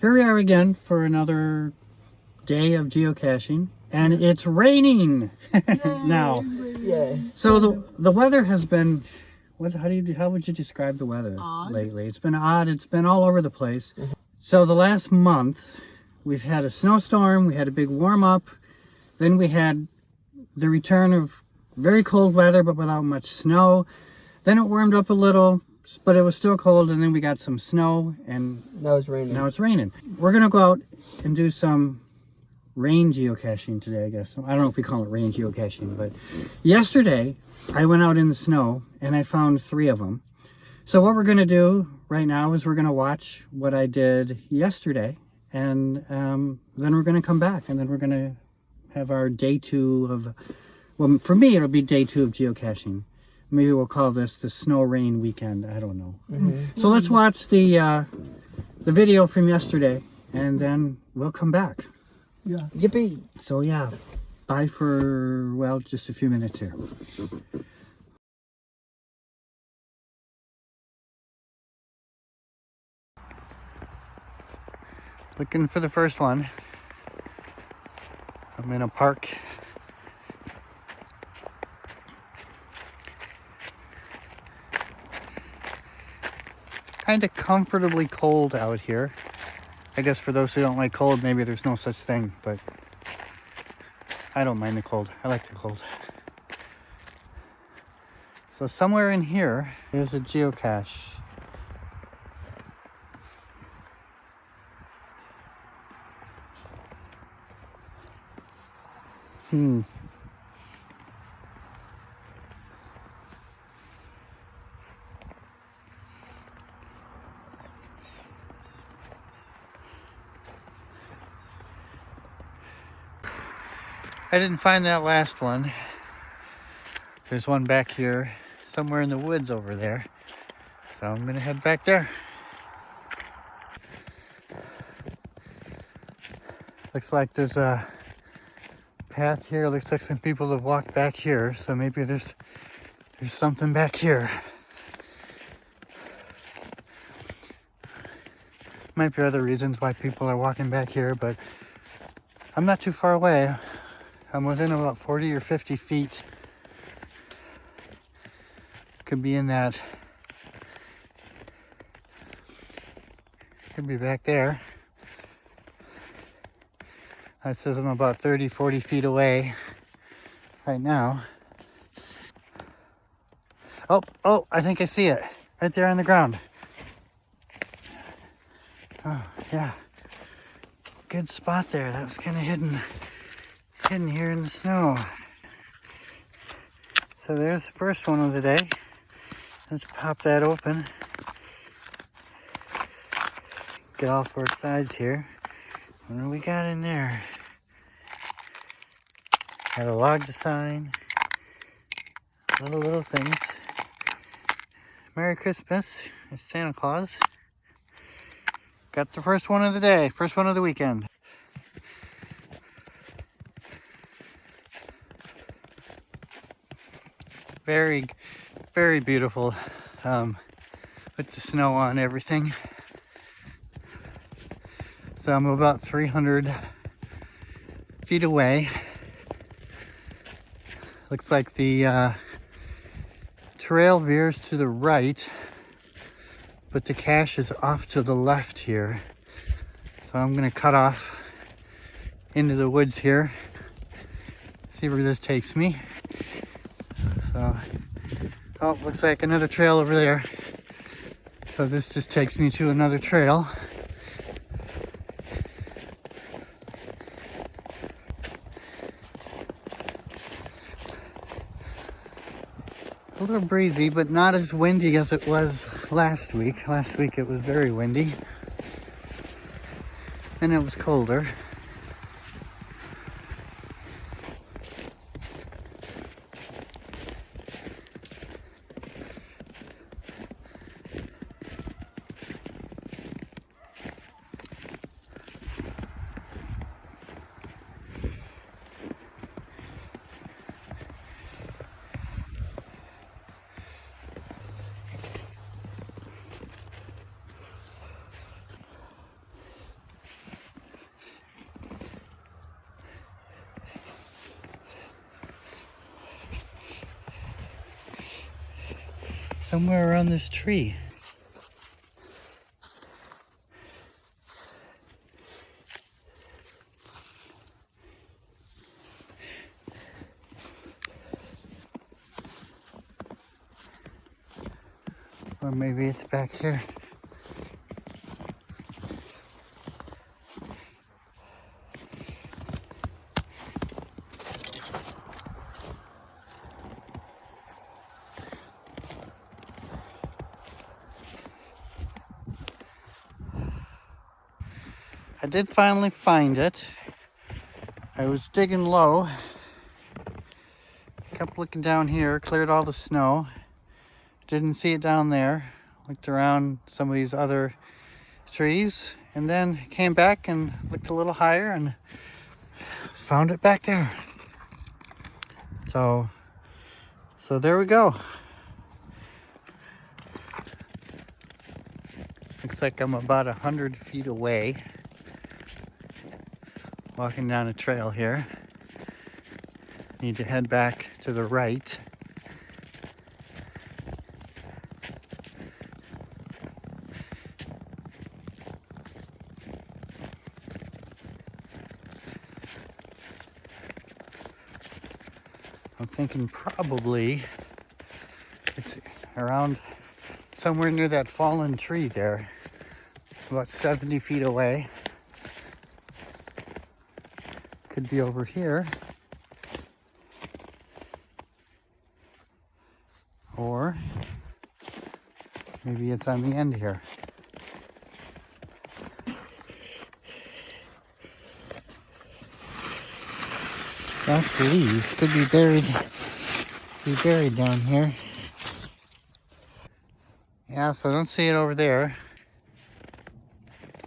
Here we are again for another day of geocaching, and it's raining now. Yeah. So the weather has been, how would you describe the weather lately? It's been odd. It's been all over the place. So the last month we've had a snowstorm, we had a big warm up, then we had the return of very cold weather but without much snow. Then it warmed up a little, but it was still cold, and then we got some snow, and now it's raining. We're gonna go out and do some rain geocaching today, I guess. I don't know if we call it rain geocaching, but yesterday I went out in the snow and I found 3 of them. So what we're gonna do right now is we're gonna watch what I did yesterday, and then we're gonna come back, and then we're gonna have our day 2 of, well, for me it'll be day 2 of geocaching. Maybe we'll call this the snow rain weekend. I don't know. So let's watch the video from yesterday, and then we'll come back. Yeah. Yippee! So yeah, bye for, well, just a few minutes here. Looking for the first one. I'm in a park. Kind of comfortably cold out here. I guess for those who don't like cold, maybe there's no such thing, but I don't mind the cold. I like the cold. So somewhere in here is a geocache. I didn't find that last one. There's one back here, somewhere in the woods over there. So I'm gonna head back there. Looks like there's a path here. Looks like some people have walked back here. So maybe there's something back here. Might be other reasons why people are walking back here, but I'm not too far away. I'm within about 40 or 50 feet. Could be in that. Could be back there. That says I'm about 30, 40 feet away right now. Oh, I think I see it. Right there on the ground. Oh, yeah. Good spot there. That was kind of hidden here in the snow. So there's the first one of the day. Let's pop that open. Get all 4 sides here. What do we got in there? Got a log to sign. Little things. Merry Christmas. It's Santa Claus. Got the first one of the day. First one of the weekend. Very, very beautiful, with the snow on everything. So I'm about 300 feet away. Looks like the trail veers to the right, but the cache is off to the left here. So I'm gonna cut off into the woods here, see where this takes me. So, oh, looks like another trail over there. So this just takes me to another trail. A little breezy, but not as windy as it was last week. Last week it was very windy. And it was colder. somewhere around this tree. Or maybe it's back here. I did finally find it. I was digging low. Kept looking down here, cleared all the snow. Didn't see it down there. Looked around some of these other trees and then came back and looked a little higher and found it back there. So there we go. Looks like I'm about 100 feet away. Walking down a trail here. Need to head back to the right. I'm thinking probably it's around somewhere near that fallen tree there, about 70 feet away. Could be over here, or maybe it's on the end here. Gosh, the leaves could be buried down here. Yeah, so I don't see it over there.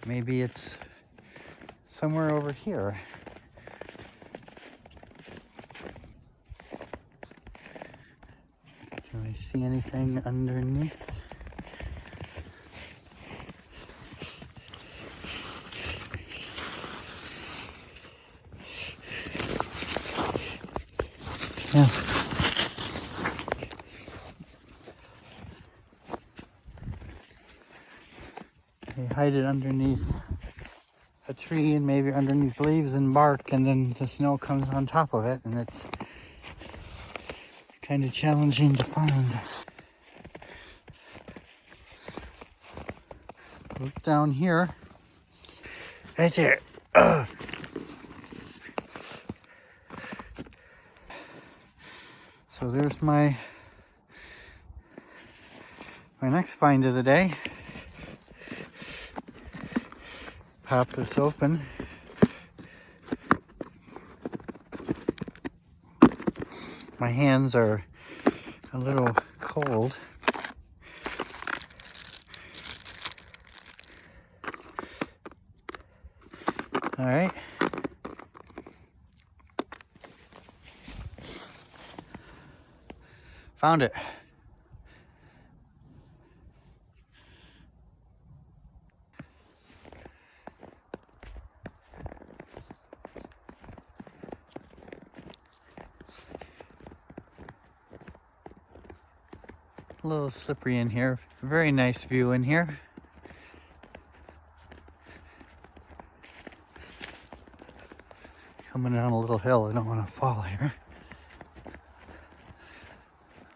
Maybe it's somewhere over here. Do I see anything underneath? Yeah. They hide it underneath a tree and maybe underneath leaves and bark, and then the snow comes on top of it, and it's kind of challenging to find. Look down here. Right there. So there's my next find of the day. Pop this open. My hands are a little cold. All right. Found it. A little slippery in here. Very nice view in here. Coming down a little hill. I don't want to fall here.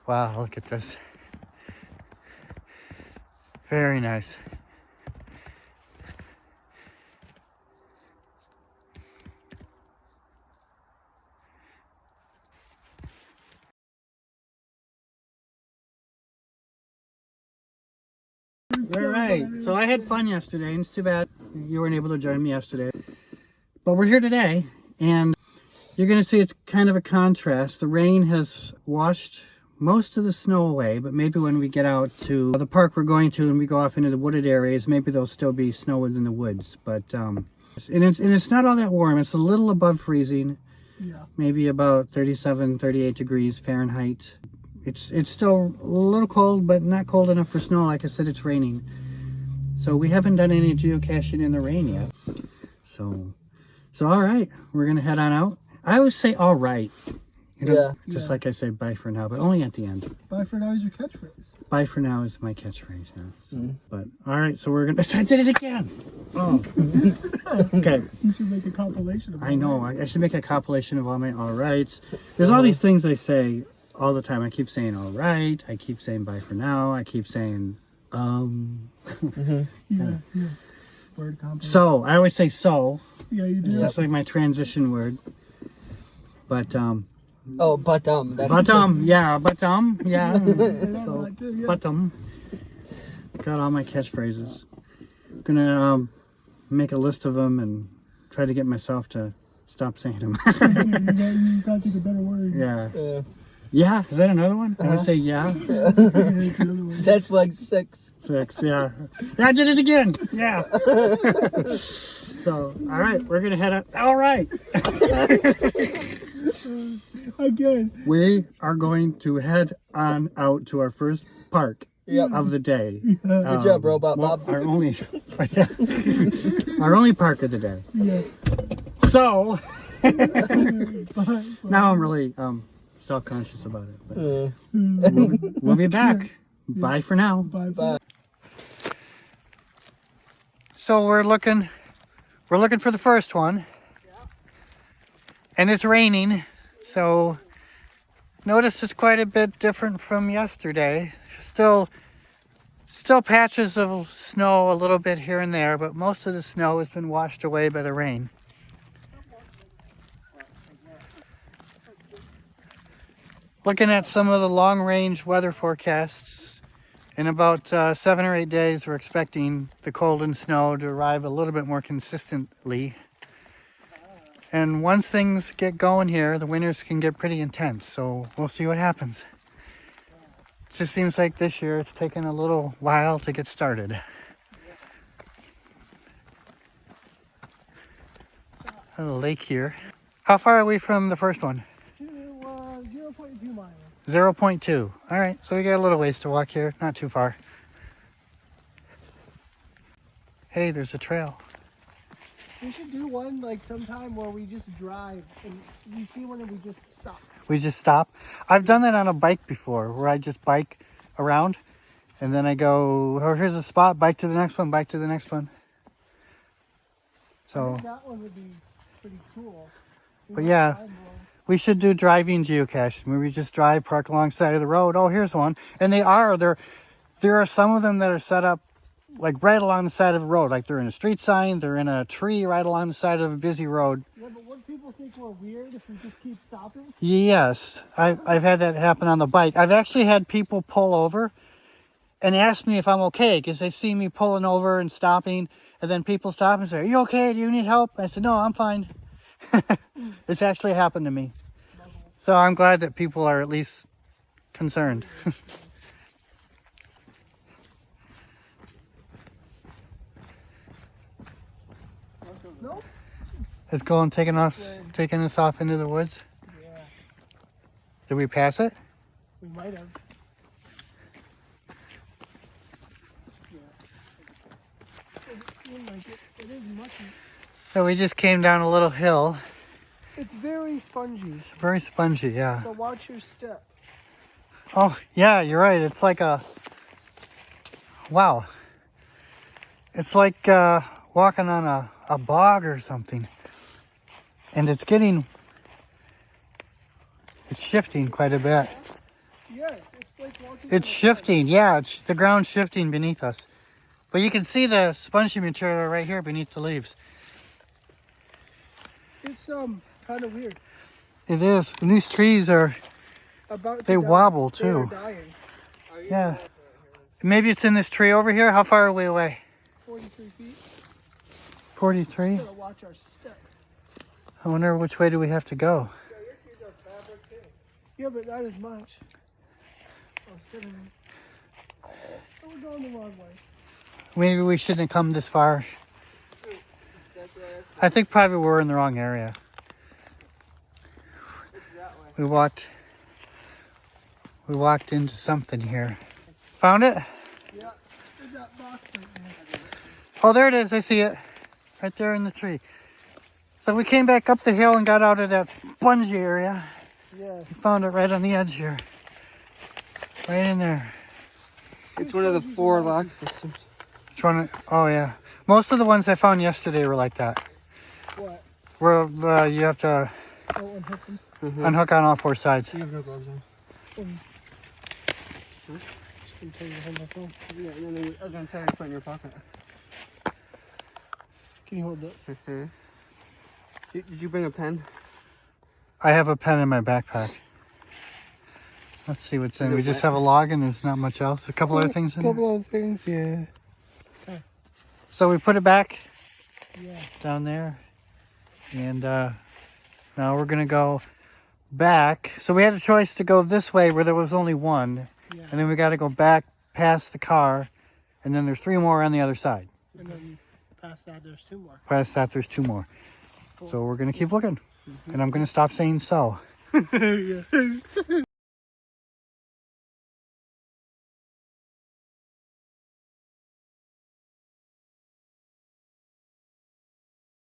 Wow, look at this. Very nice. All right, so I had fun yesterday, and it's too bad you weren't able to join me yesterday. But we're here today, and you're going to see it's kind of a contrast. The rain has washed most of the snow away, but maybe when we get out to the park we're going to and we go off into the wooded areas, maybe there'll still be snow within the woods. But and it's not all that warm. It's a little above freezing. Yeah. Maybe about 37, 38 degrees Fahrenheit. It's still a little cold, but not cold enough for snow. Like I said, it's raining. So we haven't done any geocaching in the rain yet. So all right, we're gonna head on out. I always say all right. You know, Yeah. just like I say bye for now, but only at the end. Bye for now is your catchphrase. Bye for now is my catchphrase. Yeah. So, But all right, so we're gonna. I did it again. Oh. Okay. You should make a compilation of it. I know. I should make a compilation of all my all rights. There's all these things I say all the time. I keep saying all right. I keep saying bye for now. I keep saying Yeah. Word compilation. So I always say so. Yeah, you do. That's like my transition word. But Oh, but that's yeah. Say that a So, lot too, yeah. but got all my catchphrases. Gonna make a list of them and try to get myself to stop saying them. You gotta think of better words. Yeah. Yeah, is that another one? I say yeah. It's another one. That's like 6. 6, yeah. I did it again. Yeah. So, all right, we're gonna head up. All right, Again. we are going to head on out to our first park Yep. of the day. Good job, Robot Well, Bob. our only park of the day. Yeah. So Bye. now I'm really self-conscious about it. But Uh, we'll be back. Bye for now. Bye. Bye. So we're looking for the first one. And it's raining, so notice it's quite a bit different from yesterday. Still patches of snow a little bit here and there, but most of the snow has been washed away by the rain. Looking at some of the long-range weather forecasts, in about 7 or 8 days, we're expecting the cold and snow to arrive a little bit more consistently. And once things get going here, the winters can get pretty intense, so we'll see what happens. It just seems like this year it's taken a little while to get started. A lake here. How far are we from the first one? 0.2 miles. 0.2. All right, so we got a little ways to walk here, not too far. Hey, there's a trail. We should do one like sometime where we just drive and we see one and we just stop. We just stop. I've done that on a bike before, where I just bike around and then I go, oh, here's a spot, bike to the next one, bike to the next one. I So, think that one would be pretty cool. but yeah, we should do driving geocaching, where we just drive, park alongside of the road. Oh, here's one. And there are some of them that are set up like right along the side of the road, like they're in a street sign, they're in a tree right along the side of a busy road. Yeah, but would people think we're weird if we just keep stopping? Yes, I've had that happen on the bike. I've actually had people pull over and ask me if I'm okay, because they see me pulling over and stopping, and then people stop and say, are you okay? Do you need help? I said, no, I'm fine. It's actually happened to me. So I'm glad that people are at least concerned. Nope. It's going, taking us off into the woods. Yeah, Did we pass it? we might have. Yeah. Doesn't seem like it. It is mucky. So we just came down a little hill. It's very spongy, Very spongy, yeah. so watch your step. Oh, yeah, you're right. It's like a... Wow. It's like walking on a bog or something. And it's shifting quite a bit. Yes, it's like walking. It's shifting, yeah. The ground's shifting beneath us. But you can see the spongy material right here beneath the leaves. It's kind of weird. It is. And these trees are... About to They die. wobble, They are too. dying. Yeah. Maybe it's in this tree over here. How far are we away? 43 feet. 43? We gotta watch our step. I wonder which way do we have to go? Yeah, but not as much. Oh, 7. Oh, we're going the wrong way. Maybe we shouldn't have come this far. I think probably we're in the wrong area. We walked into something here. Found it? Yeah, there's that box right there. Oh, there it is. I see it. Right there in the tree. So we came back up the hill and got out of that spongy area. Yeah. We found it right on the edge here. Right in there. It's one of the 4 lock systems. Oh yeah. Most of the ones I found yesterday were like that. What? Where you have to Oh, unhook them. unhook on all 4 sides. You have no gloves on. Just gonna tell you to hold my phone. Yeah, and then I was gonna tell you to put it in your pocket. Can you hold this? Did you bring a pen? I have a pen in my backpack. Let's see what's in. Is it We just wet? have a log and there's not much else. A couple other things in there. couple other things, yeah. So we put it back Yeah. down there. And now we're going to go back. So we had a choice to go this way where there was only one. Yeah. And then we got to go back past the car. And then there's 3 more on the other side. And then past that, there's 2 more. Past that, there's 2 more. Cool. So we're going to keep looking. And I'm going to stop saying so. Yeah.